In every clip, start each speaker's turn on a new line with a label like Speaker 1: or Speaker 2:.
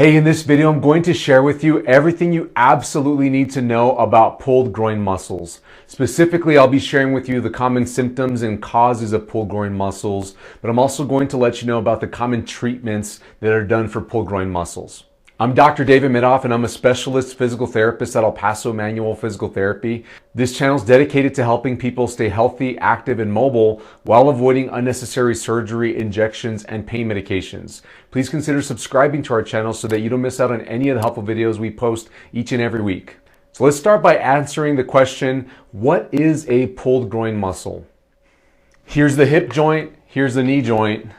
Speaker 1: Hey, in this video, I'm going to share with you everything you absolutely need to know about pulled groin muscles. Specifically, I'll be sharing with you the common symptoms and causes of pulled groin muscles, but I'm also going to let you know about the common treatments that are done for pulled groin muscles. I'm Dr. David Midoff, and I'm a specialist physical therapist at Paso Manual Physical Therapy. This channel is dedicated to helping people stay healthy, active, and mobile while avoiding unnecessary surgery, injections, and pain medications. Please consider subscribing to our channel so that you don't miss out on any of the helpful videos we post each and every week. So let's start by answering the question, what is a pulled groin muscle? Here's the hip joint, here's the knee joint.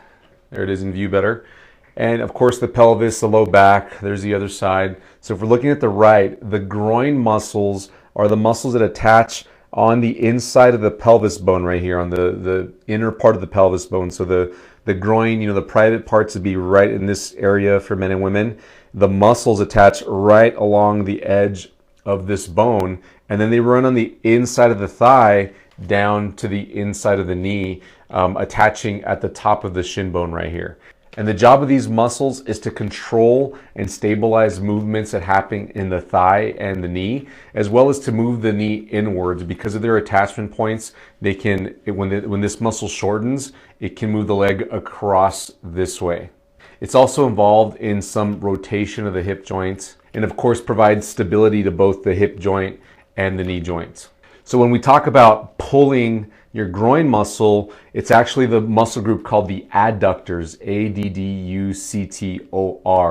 Speaker 1: There it is in view better. And of course the pelvis, the low back, there's the other side. So if we're looking at the right, the groin muscles are the muscles that attach on the inside of the pelvis bone right here, on the inner part of the pelvis bone. So the groin, the private parts would be right in this area for men and women. The muscles attach right along the edge of this bone, and then they run on the inside of the thigh down to the inside of the knee, attaching at the top of the shin bone right here. And the job of these muscles is to control and stabilize movements that happen in the thigh and the knee, as well as to move the knee inwards. Because of their attachment points, they can, when this muscle shortens, it can move the leg across this way. It's also involved in some rotation of the hip joints, and of course provides stability to both the hip joint and the knee joints. So when we talk about pulling your groin muscle, it's actually the muscle group called the adductors, A-D-D-U-C-T-O-R,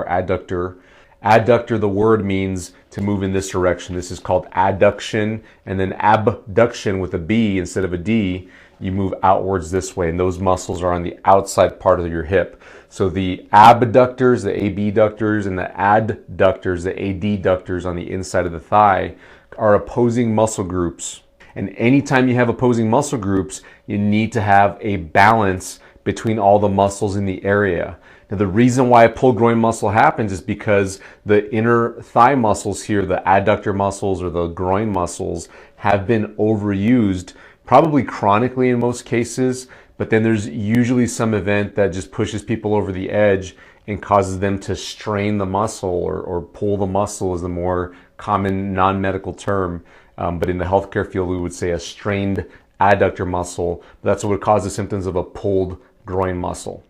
Speaker 1: adductor. Adductor, the word means to move in this direction. This is called adduction, and then abduction with a B instead of a D, you move outwards this way, and those muscles are on the outside part of your hip. So the abductors, the abductors, and the adductors, the adductors on the inside of the thigh are opposing muscle groups. And anytime you have opposing muscle groups, you need to have a balance between all the muscles in the area. Now, the reason why a pulled groin muscle happens is because the inner thigh muscles here, the adductor muscles or the groin muscles, have been overused, probably chronically in most cases, but then there's usually some event that just pushes people over the edge and causes them to strain the muscle or pull the muscle is the more common non-medical term. But in the healthcare field, we would say a strained adductor muscle. That's what would cause the symptoms of a pulled groin muscle.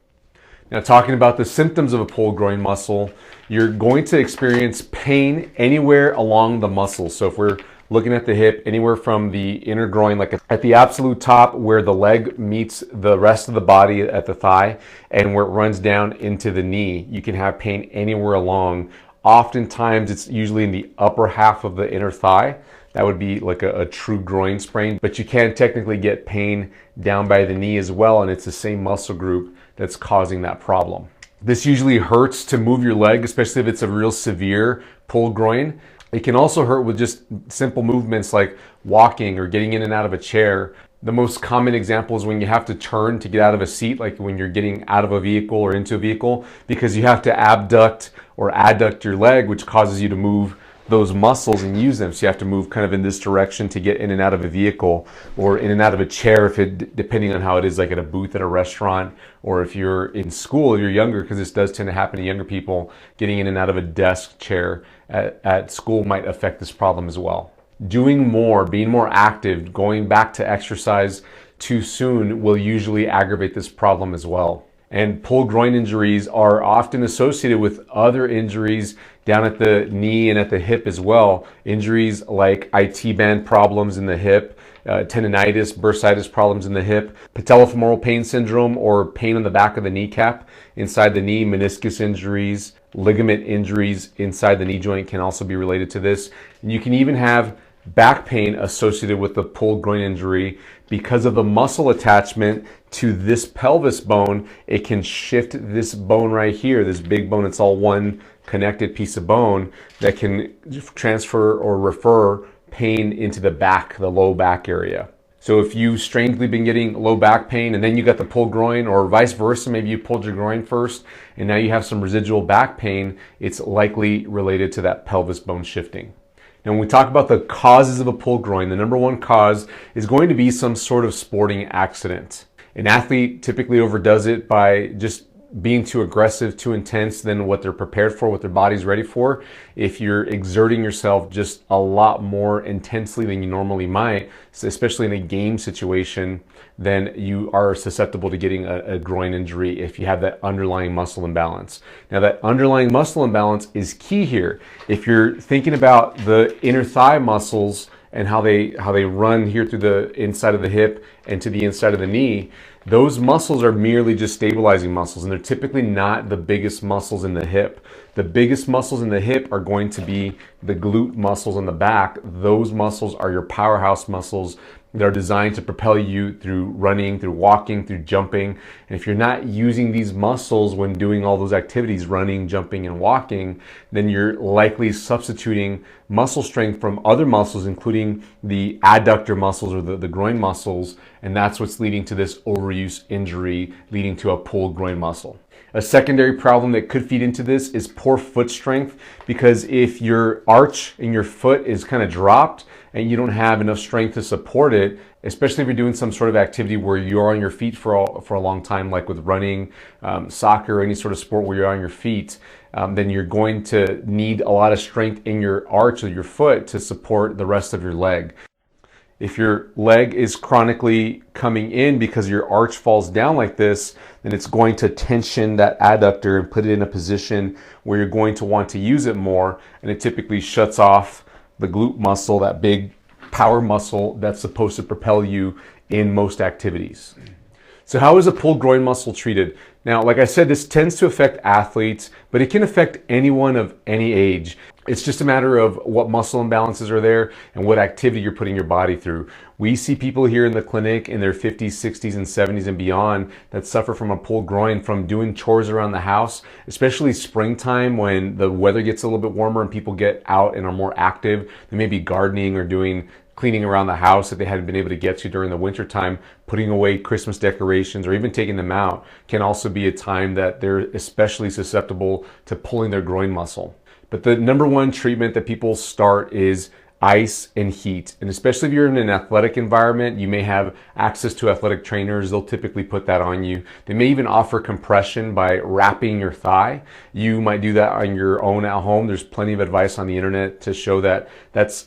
Speaker 1: Now, talking about the symptoms of a pulled groin muscle, you're going to experience pain anywhere along the muscle. So if we're looking at the hip, anywhere from the inner groin, like at the absolute top where the leg meets the rest of the body at the thigh, and where it runs down into the knee, you can have pain anywhere along. Oftentimes, it's usually in the upper half of the inner thigh. That would be like a true groin sprain, but you can technically get pain down by the knee as well, and it's the same muscle group that's causing that problem. This usually hurts to move your leg, especially if it's a real severe pulled groin. It can also hurt with just simple movements like walking or getting in and out of a chair. The most common example is when you have to turn to get out of a seat, like when you're getting out of a vehicle or into a vehicle, because you have to abduct or adduct your leg, which causes you to move those muscles and use them. So you have to move kind of in this direction to get in and out of a vehicle or in and out of a chair, depending on how it is, like at a booth at a restaurant, or if you're in school, if you're younger, because this does tend to happen to younger people, getting in and out of a desk chair at school might affect this problem as well. Doing more, being more active, going back to exercise too soon will usually aggravate this problem as well. And pulled groin injuries are often associated with other injuries down at the knee and at the hip as well. Injuries like IT band problems in the hip, tendonitis, bursitis problems in the hip, patellofemoral pain syndrome or pain on the back of the kneecap inside the knee, meniscus injuries, ligament injuries inside the knee joint can also be related to this. And you can even have back pain associated with the pulled groin injury because of the muscle attachment to this pelvis bone. It can shift this bone right here, this big bone. It's all one connected piece of bone that can transfer or refer pain into the back, the low back area. So if you've strangely been getting low back pain and then you got the pulled groin, or vice versa, maybe you pulled your groin first and now you have some residual back pain, it's likely related to that pelvis bone shifting. Now, when we talk about the causes of a pulled groin, the number one cause is going to be some sort of sporting accident. An athlete typically overdoes it by just being too aggressive, too intense than what they're prepared for, what their body's ready for. If you're exerting yourself just a lot more intensely than you normally might, especially in a game situation, then you are susceptible to getting a groin injury if you have that underlying muscle imbalance. Now, that underlying muscle imbalance is key here. If you're thinking about the inner thigh muscles and how they run here through the inside of the hip and to the inside of the knee, those muscles are merely just stabilizing muscles, and they're typically not the biggest muscles in the hip. The biggest muscles in the hip are going to be the glute muscles on the back. Those muscles are your powerhouse muscles. They're designed to propel you through running, through walking, through jumping. And if you're not using these muscles when doing all those activities, running, jumping, and walking, then you're likely substituting muscle strength from other muscles, including the adductor muscles or the groin muscles. And that's what's leading to this overuse injury, leading to a pulled groin muscle. A secondary problem that could feed into this is poor foot strength, because if your arch in your foot is kind of dropped and you don't have enough strength to support it, especially if you're doing some sort of activity where you're on your feet for a long time, like with running, soccer, or any sort of sport where you're on your feet, then you're going to need a lot of strength in your arch of your foot to support the rest of your leg. If your leg is chronically coming in because your arch falls down like this, then it's going to tension that adductor and put it in a position where you're going to want to use it more, and it typically shuts off the glute muscle, that big power muscle that's supposed to propel you in most activities. So how is a pulled groin muscle treated? Now, like I said, this tends to affect athletes, but it can affect anyone of any age. It's just a matter of what muscle imbalances are there and what activity you're putting your body through. We see people here in the clinic in their 50s, 60s, and 70s and beyond that suffer from a pulled groin from doing chores around the house, especially springtime when the weather gets a little bit warmer and people get out and are more active. They may be gardening or doing cleaning around the house that they hadn't been able to get to during the winter time. Putting away Christmas decorations or even taking them out can also be a time that they're especially susceptible to pulling their groin muscle. But the number one treatment that people start is ice and heat. And especially if you're in an athletic environment, you may have access to athletic trainers. They'll typically put that on you. They may even offer compression by wrapping your thigh. You might do that on your own at home. There's plenty of advice on the internet to show that that's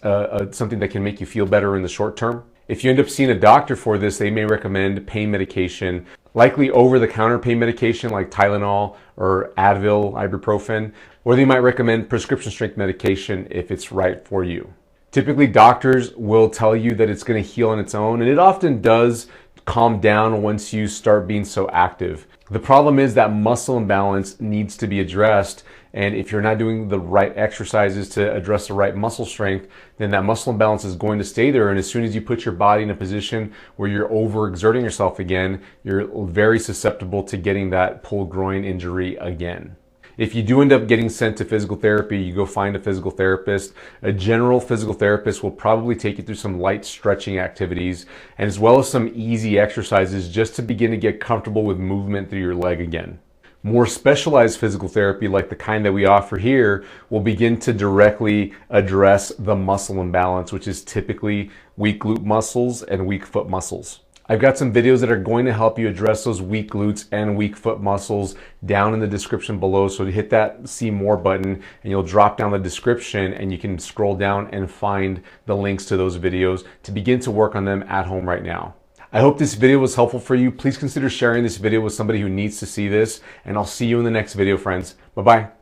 Speaker 1: something that can make you feel better in the short term. If you end up seeing a doctor for this, they may recommend pain medication, likely over-the-counter pain medication like Tylenol or Advil, ibuprofen, or they might recommend prescription strength medication if it's right for you. Typically, doctors will tell you that it's going to heal on its own, and it often does calm down once you start being so active. The problem is that muscle imbalance needs to be addressed, and if you're not doing the right exercises to address the right muscle strength, then that muscle imbalance is going to stay there, and as soon as you put your body in a position where you're overexerting yourself again, you're very susceptible to getting that pulled groin injury again. If you do end up getting sent to physical therapy, you go find a physical therapist. A general physical therapist will probably take you through some light stretching activities, and as well as some easy exercises just to begin to get comfortable with movement through your leg again. More specialized physical therapy, like the kind that we offer here, will begin to directly address the muscle imbalance, which is typically weak glute muscles and weak foot muscles. I've got some videos that are going to help you address those weak glutes and weak foot muscles down in the description below. So hit that see more button and you'll drop down the description and you can scroll down and find the links to those videos to begin to work on them at home right now. I hope this video was helpful for you. Please consider sharing this video with somebody who needs to see this, and I'll see you in the next video, friends. Bye-bye.